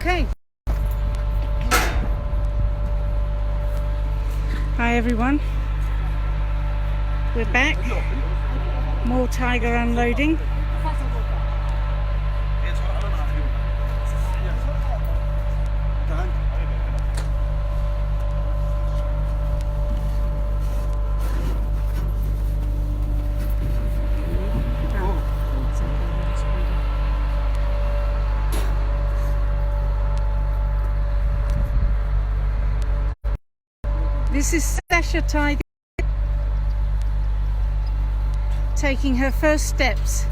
Okay. Hi everyone. We're back. More tiger unloading. This is Sasha Tiger taking her first steps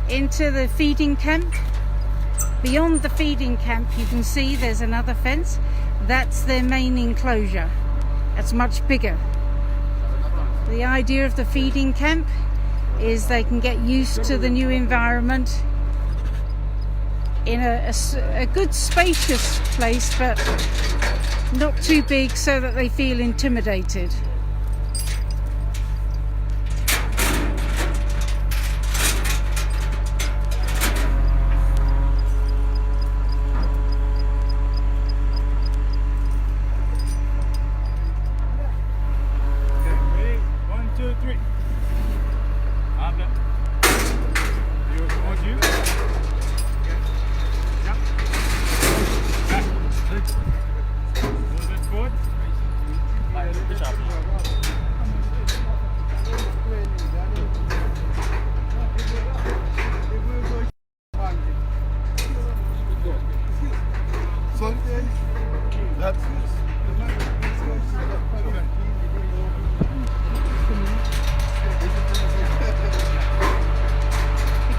into the feeding camp. Beyond the feeding camp you can see there's another fence. That's their main enclosure. That's much bigger. The idea of the feeding camp is they can get used to the new environment in a good spacious place, but not too big so that they feel intimidated.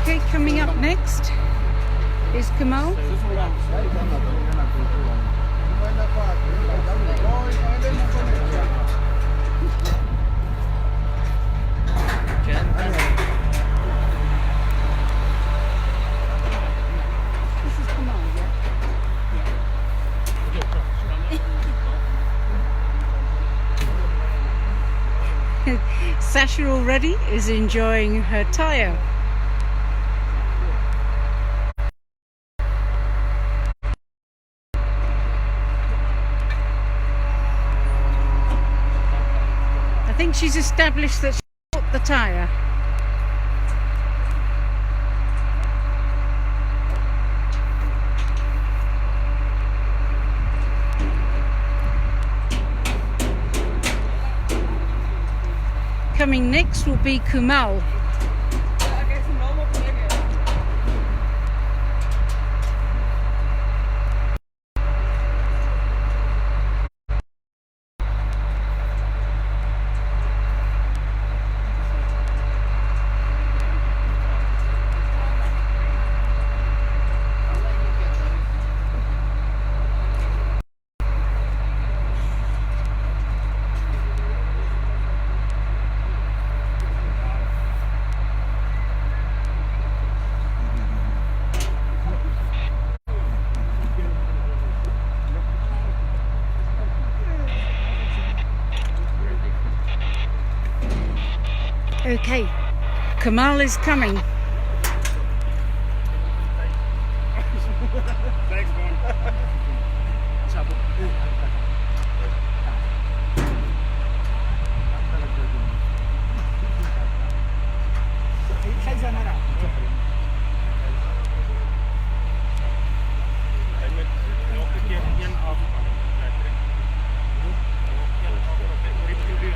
Okay, coming up next is Kumal. This is Kumal, yeah? Sasha already is enjoying her tire. I think she's established that she bought the tire. Coming next will be Kumal. Okay, Kumal is coming. Thanks, man.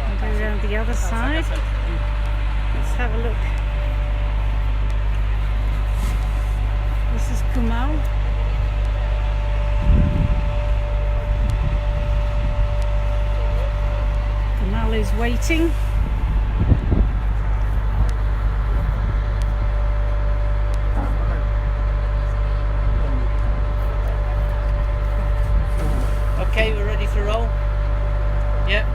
I'll go around the other side. Let's have a look. This is Kumal. Kumal is waiting. Okay, we're ready to roll. Yep.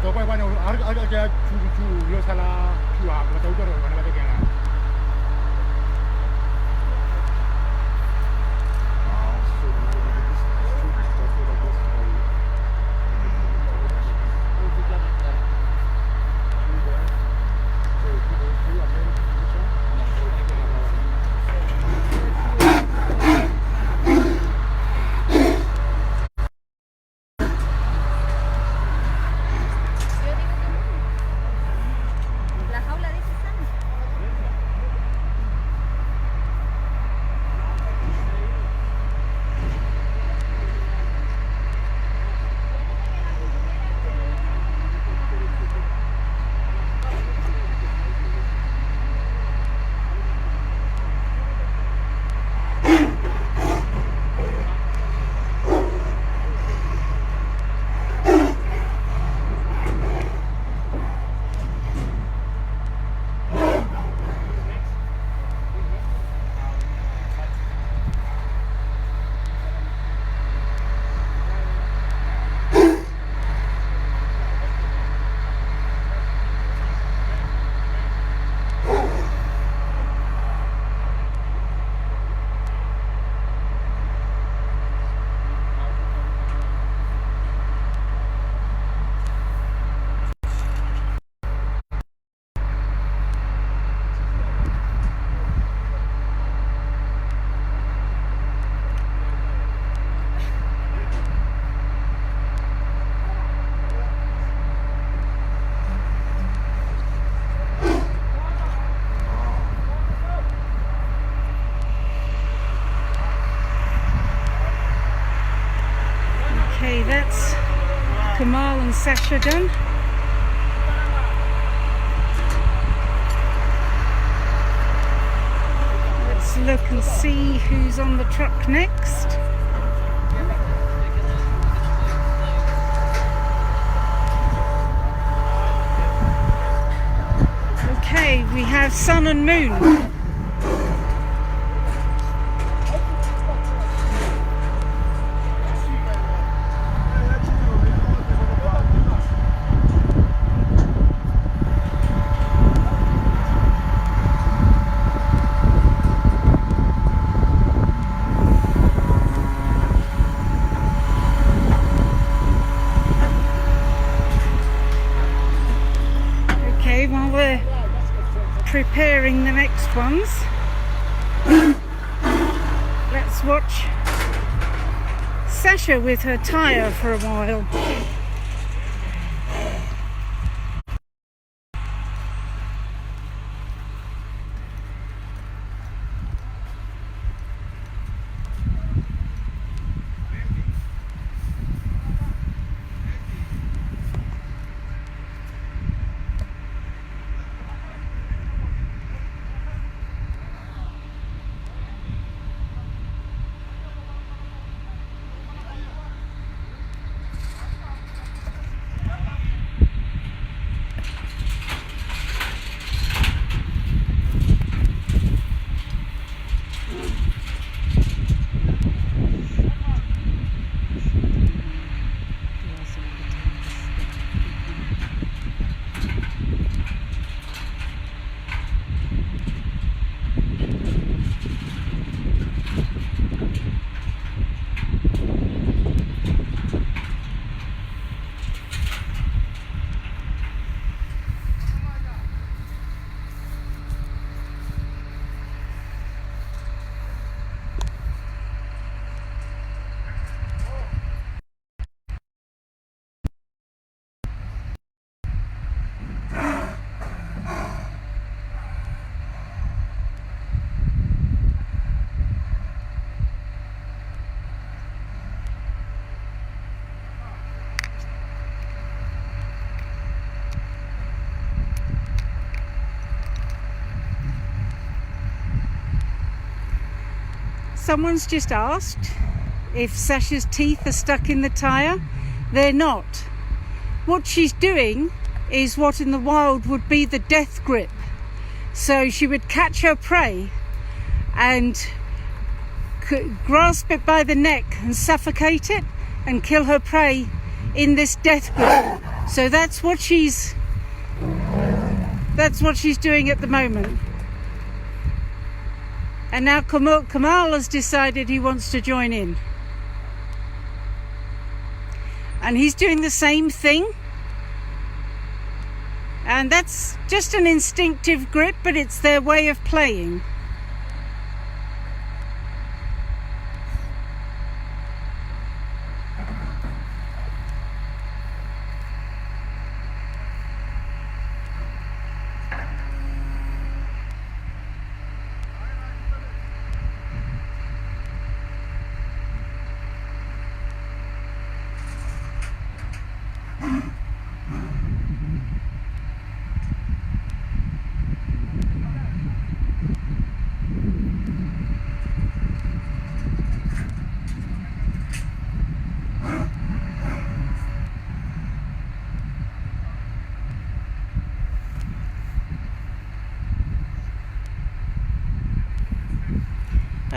So quay qua nào ở cái chu yo sala chu à mà tôi cho rồi nó cái cái là Okay, that's Kumal and Sasha done. Let's look and see who's on the truck next. Okay, we have Sun and Moon. While we're preparing the next ones, let's watch Sasha with her tyre for a while. Someone's just asked if Sasha's teeth are stuck in the tyre. They're not. What she's doing is what in the wild would be the death grip. So she would catch her prey and grasp it by the neck and suffocate it and kill her prey in this death grip. So that's what she's doing at the moment. And now Kumal has decided he wants to join in. And he's doing the same thing. And that's just an instinctive grip, but it's their way of playing.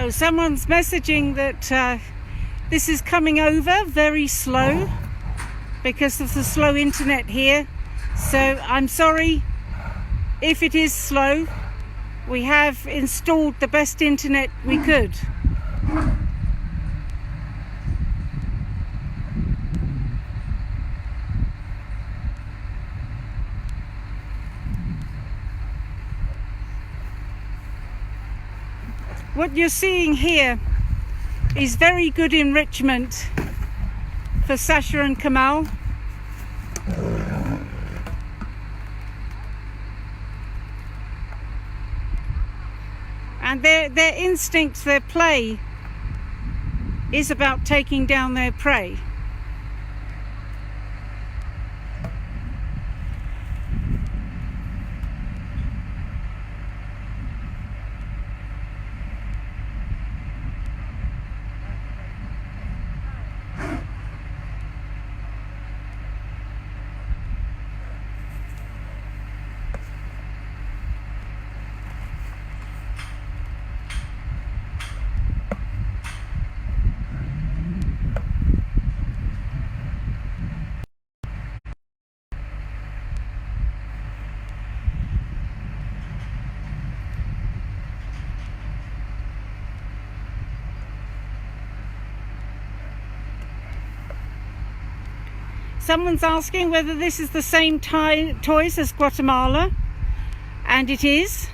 Oh, someone's messaging that this is coming over very slow because of the slow internet here. So I'm sorry if it is slow. We have installed the best internet we could. What you're seeing here is very good enrichment for Sasha and Kumal. And their instinct, their play is about taking down their prey. Someone's asking whether this is the same toys as Guatemala, and it is.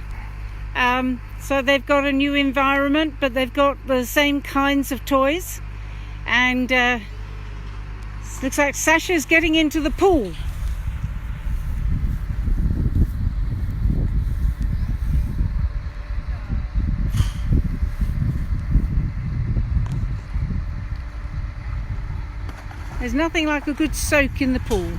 So they've got a new environment, but they've got the same kinds of toys. And looks like Sasha's getting into the pool. There's nothing like a good soak in the pool.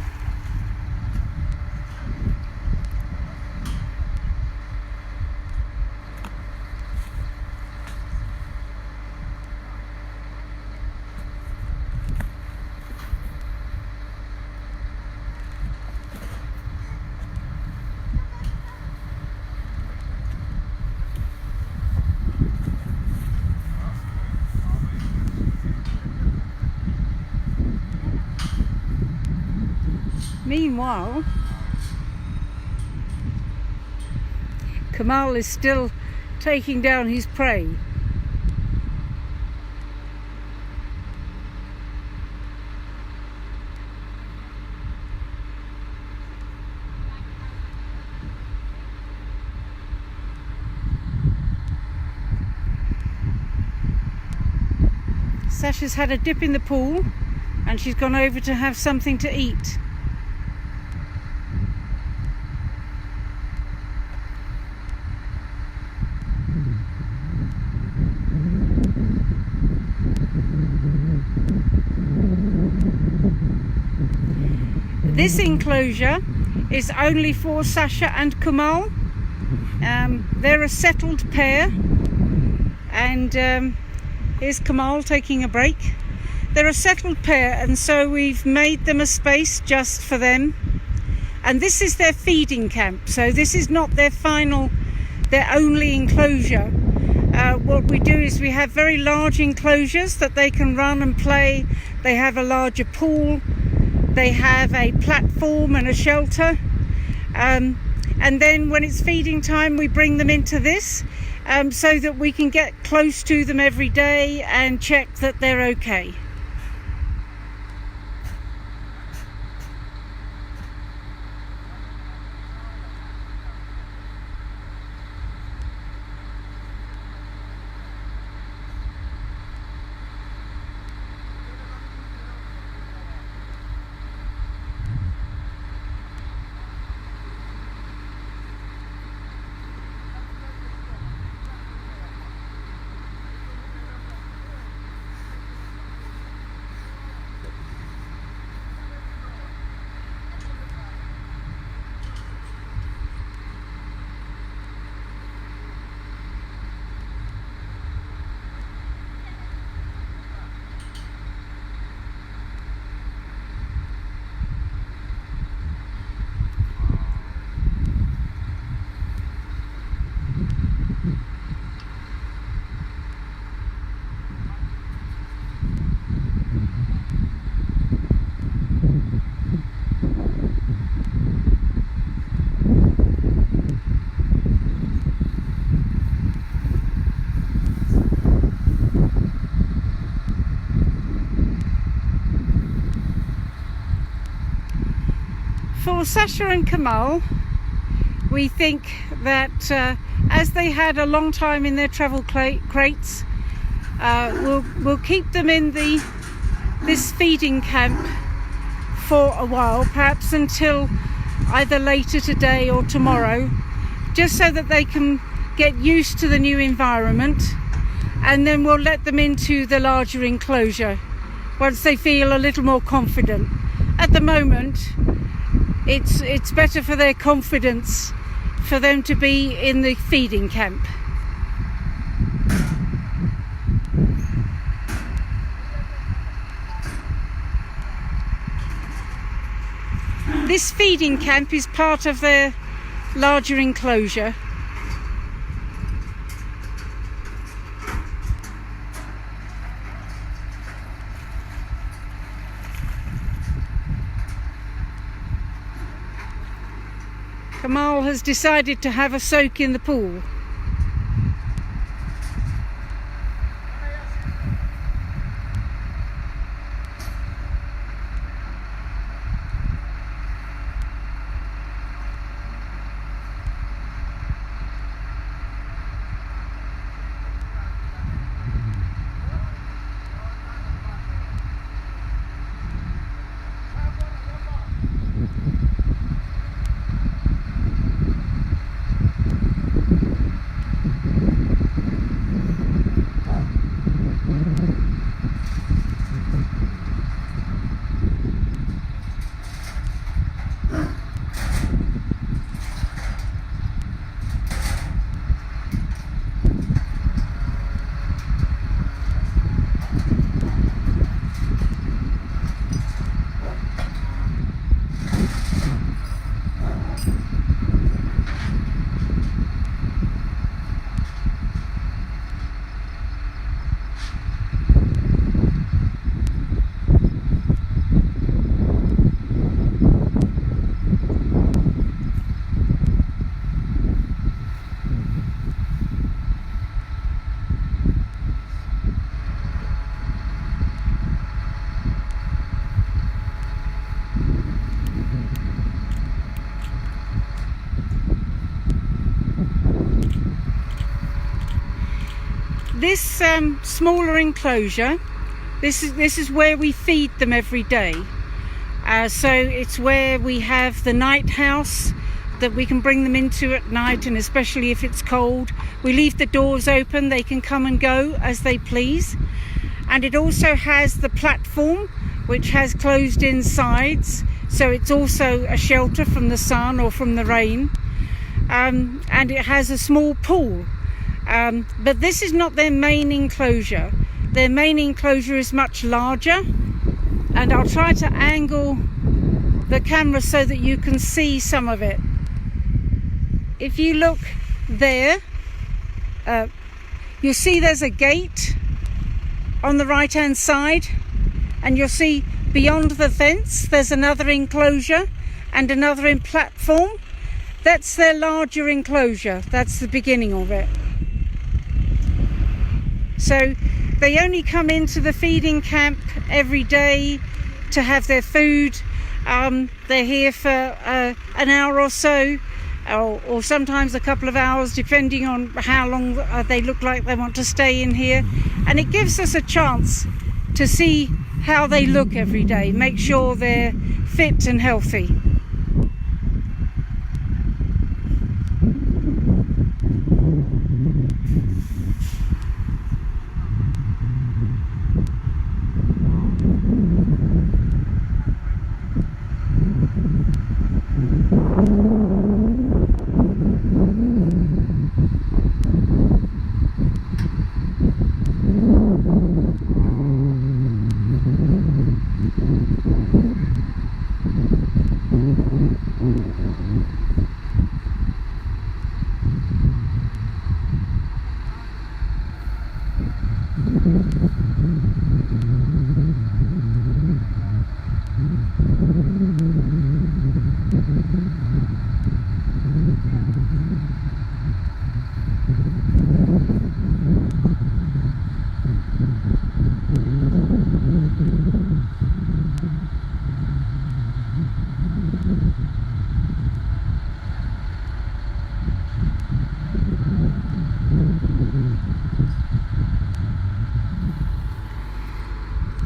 Meanwhile, Kumal is still taking down his prey. Sasha's had a dip in the pool and she's gone over to have something to eat. This enclosure is only for Sasha and Kumal. They're a settled pair, and here's Kumal taking a break. They're a settled pair, and so we've made them a space just for them. And this is their feeding camp, so this is not their only enclosure. What we do is we have very large enclosures that they can run and play. They have a larger pool. They have a platform and a shelter. And then when it's feeding time, we bring them into this so that we can get close to them every day and check that they're okay. For Sasha and Kumal, we think that as they had a long time in their travel crates, we'll keep them in this feeding camp for a while, perhaps until either later today or tomorrow, just so that they can get used to the new environment, and then we'll let them into the larger enclosure once they feel a little more confident. At the moment, it's better for their confidence for them to be in the feeding camp. This feeding camp is part of their larger enclosure. Kumal has decided to have a soak in the pool. This smaller enclosure, this is where we feed them every day. So it's where we have the night house that we can bring them into at night, and especially if it's cold, we leave the doors open. They can come and go as they please. And it also has the platform, which has closed in sides, so it's also a shelter from the sun or from the rain. And it has a small pool. But this is not their main enclosure. Their main enclosure is much larger, and I'll try to angle the camera so that you can see some of it. If you look there, you'll see there's a gate on the right hand side, and you'll see Beyond the fence, there's another enclosure and another platform. That's their larger enclosure. That's the beginning of it. So they only come into the feeding camp every day to have their food. They're here for an hour or so, or sometimes a couple of hours, depending on how long they look like they want to stay in here. And it gives us a chance to see how they look every day, make sure they're fit and healthy.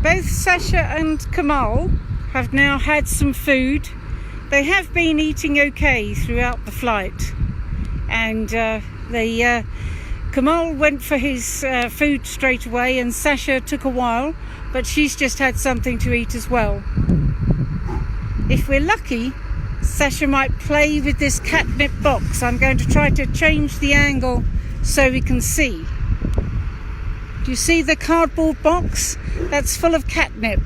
Both Sasha and Kumal have now had some food. They have been eating okay throughout the flight, and Kumal went for his food straight away, and Sasha took a while, but she's just had something to eat as well. If we're lucky, Sasha might play with this catnip box. I'm going to try to change the angle so we can see. Do you see the cardboard box? That's full of catnip.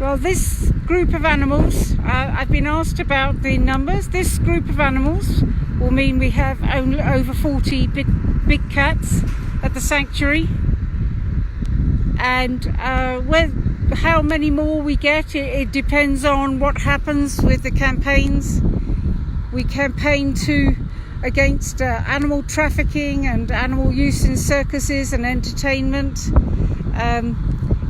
Well, this group of animals, I've been asked about the numbers. This group of animals will mean we have only over 40 big cats at the sanctuary. And how many more we get, it depends on what happens with the campaigns. We campaign against animal trafficking and animal use in circuses and entertainment.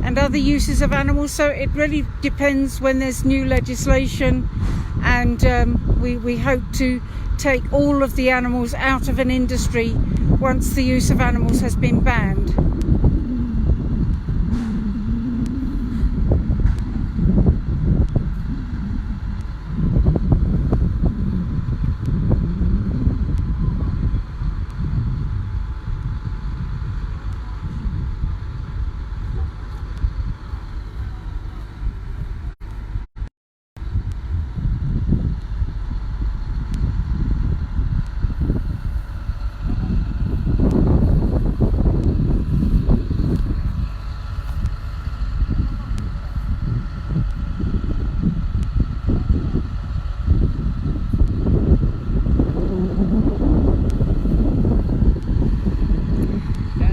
And other uses of animals, so it really depends when there's new legislation, and we hope to take all of the animals out of an industry once the use of animals has been banned.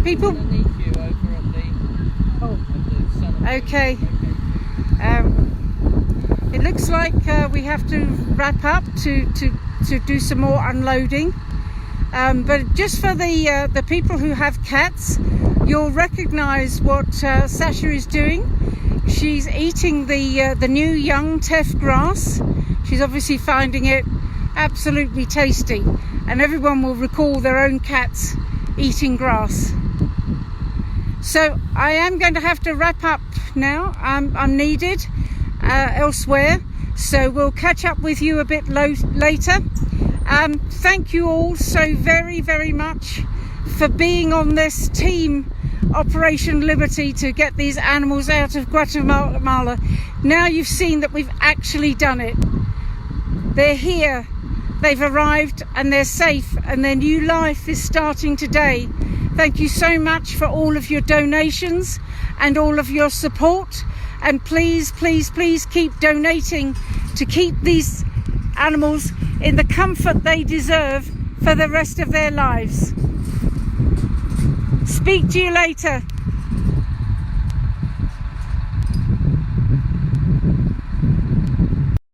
People. Okay. It looks like we have to wrap up to do some more unloading. But just for the people who have cats, you'll recognise what Sasha is doing. She's eating the new young teff grass. She's obviously finding it absolutely tasty, and everyone will recall their own cats eating grass. So I am going to have to wrap up now. I'm needed elsewhere, so we'll catch up with you a bit later. Thank you all so very, very much for being on this team Operation Liberty to get these animals out of Guatemala. Now you've seen that we've actually done it. They're here, they've arrived, and they're safe, and their new life is starting today. Thank you so much for all of your donations and all of your support, and please, please, please keep donating to keep these animals in the comfort they deserve for the rest of their lives. Speak to you later.